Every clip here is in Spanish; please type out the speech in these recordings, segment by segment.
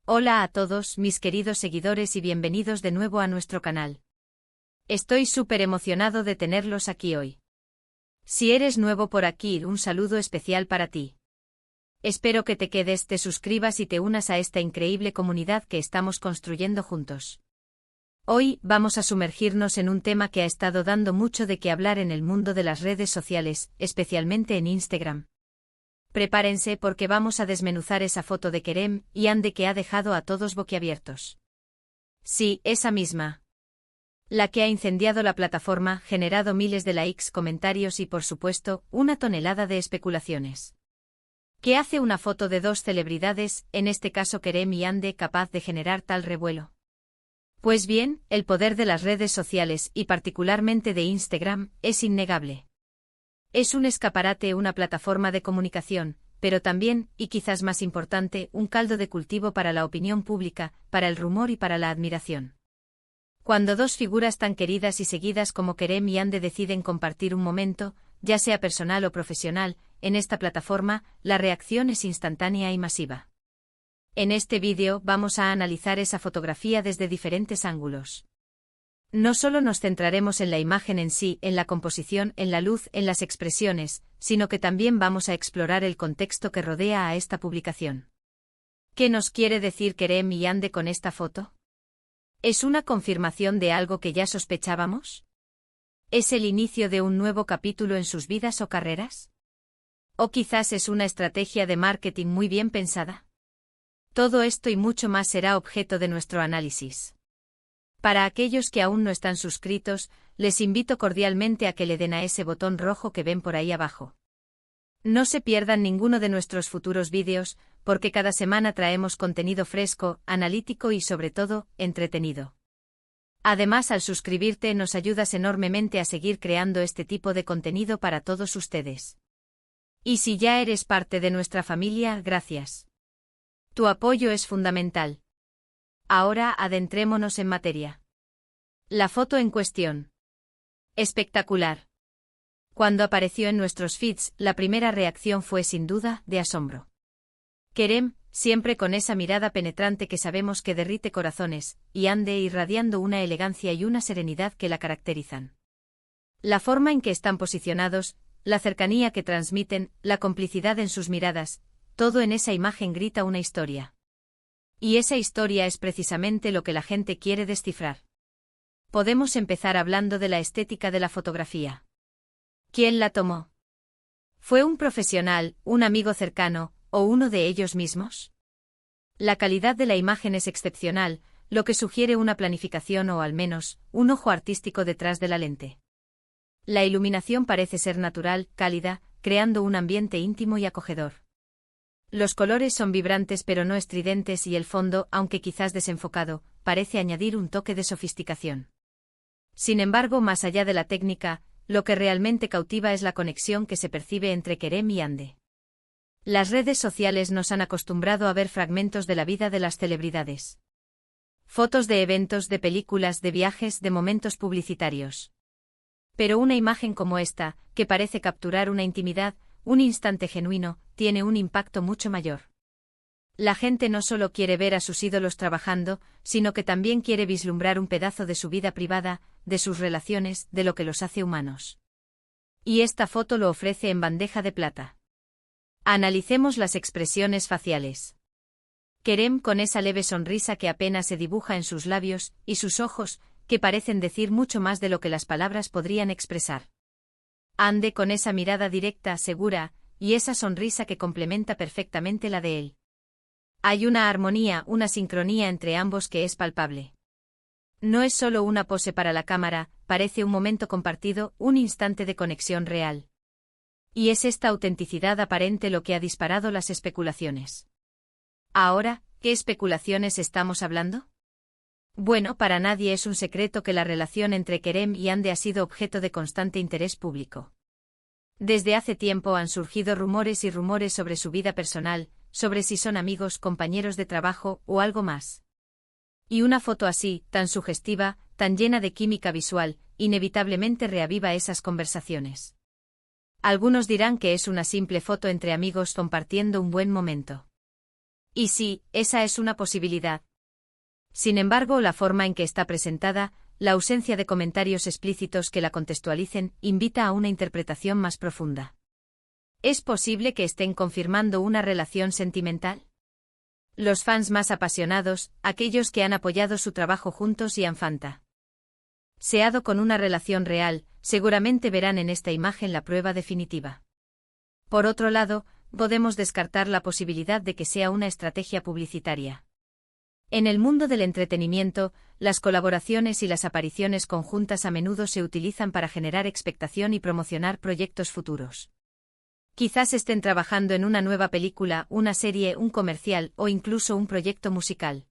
Hola a todos mis queridos seguidores y bienvenidos de nuevo a nuestro canal. Estoy súper emocionado de tenerlos aquí hoy. Si eres nuevo por aquí, un saludo especial para ti. Espero que te quedes, te suscribas y te unas a esta increíble comunidad que estamos construyendo juntos. Hoy vamos a sumergirnos en un tema que ha estado dando mucho de qué hablar en el mundo de las redes sociales, especialmente en Instagram. Prepárense porque vamos a desmenuzar esa foto de Kerem y Ande que ha dejado a todos boquiabiertos. Sí, esa misma. La que ha incendiado la plataforma, generado miles de likes, comentarios y por supuesto, una tonelada de especulaciones. ¿Qué hace una foto de dos celebridades, en este caso Kerem y Ande, capaz de generar tal revuelo? Pues bien, el poder de las redes sociales y particularmente de Instagram es innegable. Es un escaparate, una plataforma de comunicación, pero también, y quizás más importante, un caldo de cultivo para la opinión pública, para el rumor y para la admiración. Cuando dos figuras tan queridas y seguidas como Kerem y Ande deciden compartir un momento, ya sea personal o profesional, en esta plataforma, la reacción es instantánea y masiva. En este vídeo vamos a analizar esa fotografía desde diferentes ángulos. No solo nos centraremos en la imagen en sí, en la composición, en la luz, en las expresiones, sino que también vamos a explorar el contexto que rodea a esta publicación. ¿Qué nos quiere decir Kerem y Ande con esta foto? ¿Es una confirmación de algo que ya sospechábamos? ¿Es el inicio de un nuevo capítulo en sus vidas o carreras? ¿O quizás es una estrategia de marketing muy bien pensada? Todo esto y mucho más será objeto de nuestro análisis. Para aquellos que aún no están suscritos, les invito cordialmente a que le den a ese botón rojo que ven por ahí abajo. No se pierdan ninguno de nuestros futuros vídeos, porque cada semana traemos contenido fresco, analítico y sobre todo, entretenido. Además, al suscribirte nos ayudas enormemente a seguir creando este tipo de contenido para todos ustedes. Y si ya eres parte de nuestra familia, gracias. Tu apoyo es fundamental. Ahora adentrémonos en materia. La foto en cuestión. Espectacular. Cuando apareció en nuestros feeds, la primera reacción fue sin duda, de asombro. Kerem, siempre con esa mirada penetrante que sabemos que derrite corazones, y Ande irradiando una elegancia y una serenidad que la caracterizan. La forma en que están posicionados, la cercanía que transmiten, la complicidad en sus miradas, todo en esa imagen grita una historia. Y esa historia es precisamente lo que la gente quiere descifrar. Podemos empezar hablando de la estética de la fotografía. ¿Quién la tomó? ¿Fue un profesional, un amigo cercano, o uno de ellos mismos? La calidad de la imagen es excepcional, lo que sugiere una planificación o al menos, un ojo artístico detrás de la lente. La iluminación parece ser natural, cálida, creando un ambiente íntimo y acogedor. Los colores son vibrantes pero no estridentes y el fondo, aunque quizás desenfocado, parece añadir un toque de sofisticación. Sin embargo, más allá de la técnica, lo que realmente cautiva es la conexión que se percibe entre Kerem y Ande. Las redes sociales nos han acostumbrado a ver fragmentos de la vida de las celebridades. Fotos de eventos, de películas, de viajes, de momentos publicitarios. Pero una imagen como esta, que parece capturar una intimidad, un instante genuino, tiene un impacto mucho mayor. La gente no solo quiere ver a sus ídolos trabajando, sino que también quiere vislumbrar un pedazo de su vida privada, de sus relaciones, de lo que los hace humanos. Y esta foto lo ofrece en bandeja de plata. Analicemos las expresiones faciales. Kerem con esa leve sonrisa que apenas se dibuja en sus labios, y sus ojos, que parecen decir mucho más de lo que las palabras podrían expresar. Ande con esa mirada directa, segura, y esa sonrisa que complementa perfectamente la de él. Hay una armonía, una sincronía entre ambos que es palpable. No es solo una pose para la cámara, parece un momento compartido, un instante de conexión real. Y es esta autenticidad aparente lo que ha disparado las especulaciones. Ahora, ¿qué especulaciones estamos hablando? Bueno, para nadie es un secreto que la relación entre Kerem y Ande ha sido objeto de constante interés público. Desde hace tiempo han surgido rumores y rumores sobre su vida personal, sobre si son amigos, compañeros de trabajo o algo más. Y una foto así, tan sugestiva, tan llena de química visual, inevitablemente reaviva esas conversaciones. Algunos dirán que es una simple foto entre amigos compartiendo un buen momento. Y sí, esa es una posibilidad. Sin embargo, la forma en que está presentada, la ausencia de comentarios explícitos que la contextualicen, invita a una interpretación más profunda. ¿Es posible que estén confirmando una relación sentimental? Los fans más apasionados, aquellos que han apoyado su trabajo juntos y han fantaseado con una relación real, seguramente verán en esta imagen la prueba definitiva. Por otro lado, podemos descartar la posibilidad de que sea una estrategia publicitaria. En el mundo del entretenimiento, las colaboraciones y las apariciones conjuntas a menudo se utilizan para generar expectación y promocionar proyectos futuros. Quizás estén trabajando en una nueva película, una serie, un comercial o incluso un proyecto musical.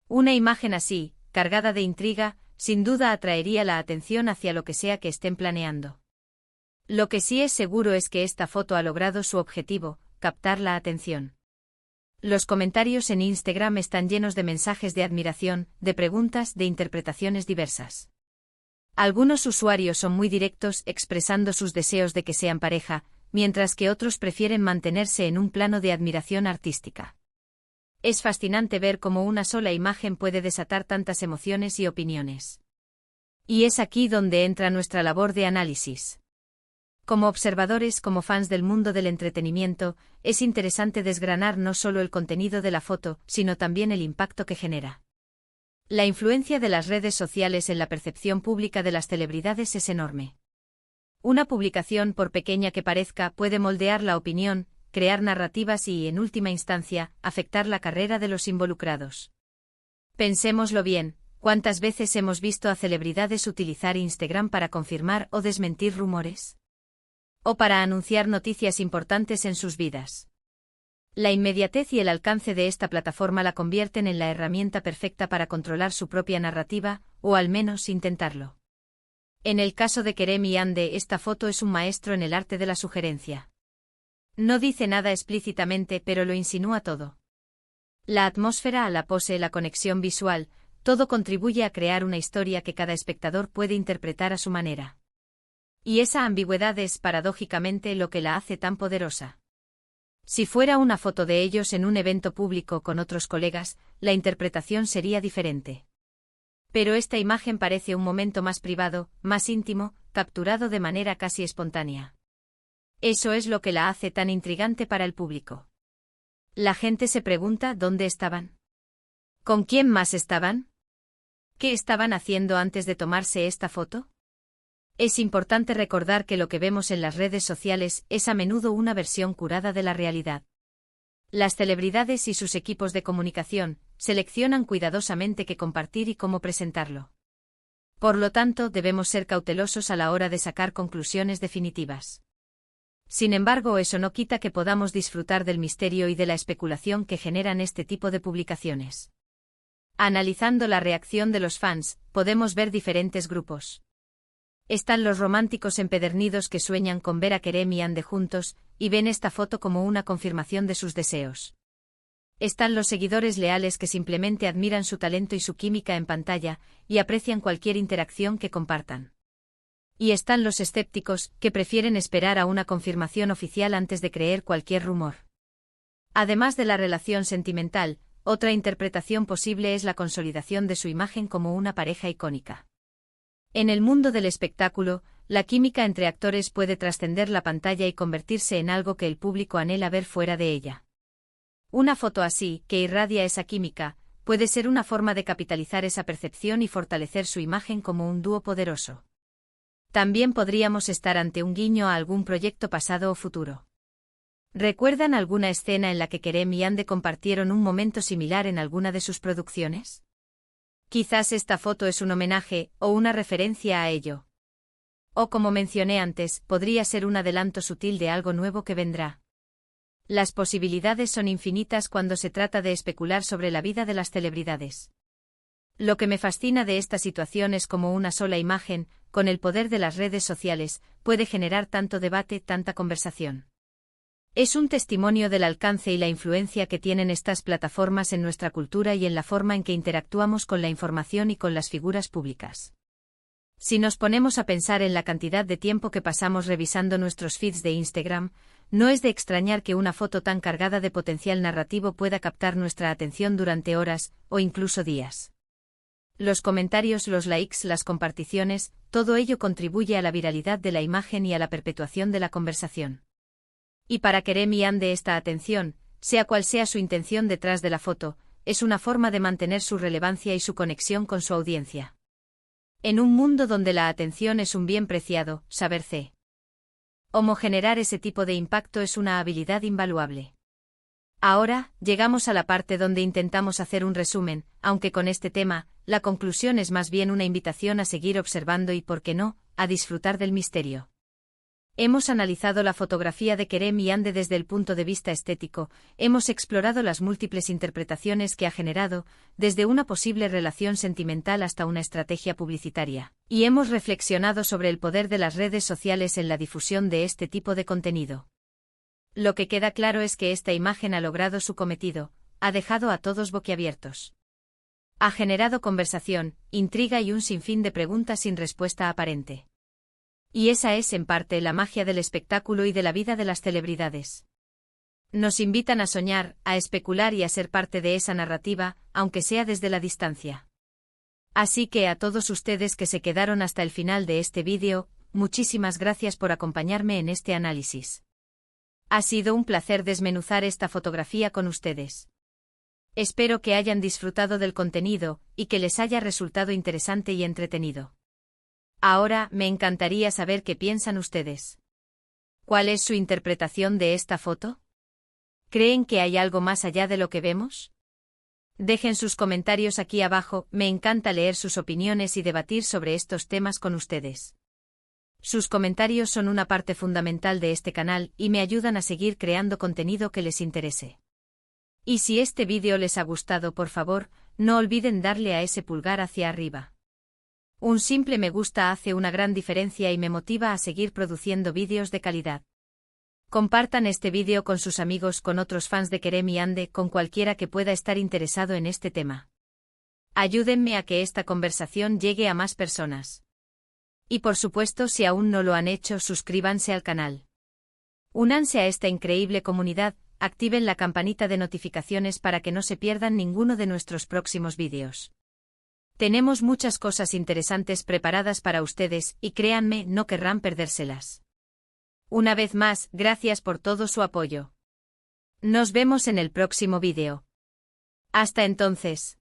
Una imagen así, cargada de intriga, sin duda atraería la atención hacia lo que sea que estén planeando. Lo que sí es seguro es que esta foto ha logrado su objetivo, captar la atención. Los comentarios en Instagram están llenos de mensajes de admiración, de preguntas, de interpretaciones diversas. Algunos usuarios son muy directos expresando sus deseos de que sean pareja, mientras que otros prefieren mantenerse en un plano de admiración artística. Es fascinante ver cómo una sola imagen puede desatar tantas emociones y opiniones. Y es aquí donde entra nuestra labor de análisis. Como observadores, como fans del mundo del entretenimiento, es interesante desgranar no solo el contenido de la foto, sino también el impacto que genera. La influencia de las redes sociales en la percepción pública de las celebridades es enorme. Una publicación, por pequeña que parezca, puede moldear la opinión, crear narrativas y, en última instancia, afectar la carrera de los involucrados. Pensémoslo bien, ¿cuántas veces hemos visto a celebridades utilizar Instagram para confirmar o desmentir rumores? O para anunciar noticias importantes en sus vidas. La inmediatez y el alcance de esta plataforma la convierten en la herramienta perfecta para controlar su propia narrativa, o al menos intentarlo. En el caso de Kerem y Ande, esta foto es un maestro en el arte de la sugerencia. No dice nada explícitamente, pero lo insinúa todo. La atmósfera, la pose, la conexión visual, todo contribuye a crear una historia que cada espectador puede interpretar a su manera. Y esa ambigüedad es, paradójicamente, lo que la hace tan poderosa. Si fuera una foto de ellos en un evento público con otros colegas, la interpretación sería diferente. Pero esta imagen parece un momento más privado, más íntimo, capturado de manera casi espontánea. Eso es lo que la hace tan intrigante para el público. La gente se pregunta dónde estaban. ¿Con quién más estaban? ¿Qué estaban haciendo antes de tomarse esta foto? Es importante recordar que lo que vemos en las redes sociales es a menudo una versión curada de la realidad. Las celebridades y sus equipos de comunicación seleccionan cuidadosamente qué compartir y cómo presentarlo. Por lo tanto, debemos ser cautelosos a la hora de sacar conclusiones definitivas. Sin embargo, eso no quita que podamos disfrutar del misterio y de la especulación que generan este tipo de publicaciones. Analizando la reacción de los fans, podemos ver diferentes grupos. Están los románticos empedernidos que sueñan con ver a Kerem y Ande juntos, y ven esta foto como una confirmación de sus deseos. Están los seguidores leales que simplemente admiran su talento y su química en pantalla, y aprecian cualquier interacción que compartan. Y están los escépticos, que prefieren esperar a una confirmación oficial antes de creer cualquier rumor. Además de la relación sentimental, otra interpretación posible es la consolidación de su imagen como una pareja icónica. En el mundo del espectáculo, la química entre actores puede trascender la pantalla y convertirse en algo que el público anhela ver fuera de ella. Una foto así, que irradia esa química, puede ser una forma de capitalizar esa percepción y fortalecer su imagen como un dúo poderoso. También podríamos estar ante un guiño a algún proyecto pasado o futuro. ¿Recuerdan alguna escena en la que Kerem y Ande compartieron un momento similar en alguna de sus producciones? Quizás esta foto es un homenaje, o una referencia a ello. O como mencioné antes, podría ser un adelanto sutil de algo nuevo que vendrá. Las posibilidades son infinitas cuando se trata de especular sobre la vida de las celebridades. Lo que me fascina de esta situación es cómo una sola imagen, con el poder de las redes sociales, puede generar tanto debate, tanta conversación. Es un testimonio del alcance y la influencia que tienen estas plataformas en nuestra cultura y en la forma en que interactuamos con la información y con las figuras públicas. Si nos ponemos a pensar en la cantidad de tiempo que pasamos revisando nuestros feeds de Instagram, no es de extrañar que una foto tan cargada de potencial narrativo pueda captar nuestra atención durante horas, o incluso días. Los comentarios, los likes, las comparticiones, todo ello contribuye a la viralidad de la imagen y a la perpetuación de la conversación. Y para Kerem y Ande esta atención, sea cual sea su intención detrás de la foto, es una forma de mantener su relevancia y su conexión con su audiencia. En un mundo donde la atención es un bien preciado, saber cómo generar ese tipo de impacto es una habilidad invaluable. Ahora, llegamos a la parte donde intentamos hacer un resumen, aunque con este tema, la conclusión es más bien una invitación a seguir observando y, por qué no, a disfrutar del misterio. Hemos analizado la fotografía de Kerem y Ande desde el punto de vista estético, hemos explorado las múltiples interpretaciones que ha generado, desde una posible relación sentimental hasta una estrategia publicitaria, y hemos reflexionado sobre el poder de las redes sociales en la difusión de este tipo de contenido. Lo que queda claro es que esta imagen ha logrado su cometido, ha dejado a todos boquiabiertos. Ha generado conversación, intriga y un sinfín de preguntas sin respuesta aparente. Y esa es en parte la magia del espectáculo y de la vida de las celebridades. Nos invitan a soñar, a especular y a ser parte de esa narrativa, aunque sea desde la distancia. Así que a todos ustedes que se quedaron hasta el final de este vídeo, muchísimas gracias por acompañarme en este análisis. Ha sido un placer desmenuzar esta fotografía con ustedes. Espero que hayan disfrutado del contenido, y que les haya resultado interesante y entretenido. Ahora, me encantaría saber qué piensan ustedes. ¿Cuál es su interpretación de esta foto? ¿Creen que hay algo más allá de lo que vemos? Dejen sus comentarios aquí abajo, me encanta leer sus opiniones y debatir sobre estos temas con ustedes. Sus comentarios son una parte fundamental de este canal y me ayudan a seguir creando contenido que les interese. Y si este vídeo les ha gustado, por favor, no olviden darle a ese pulgar hacia arriba. Un simple me gusta hace una gran diferencia y me motiva a seguir produciendo vídeos de calidad. Compartan este vídeo con sus amigos, con otros fans de Kerem y Ande, con cualquiera que pueda estar interesado en este tema. Ayúdenme a que esta conversación llegue a más personas. Y por supuesto, si aún no lo han hecho, suscríbanse al canal. Únanse a esta increíble comunidad, activen la campanita de notificaciones para que no se pierdan ninguno de nuestros próximos vídeos. Tenemos muchas cosas interesantes preparadas para ustedes, y créanme, no querrán perdérselas. Una vez más, gracias por todo su apoyo. Nos vemos en el próximo vídeo. Hasta entonces.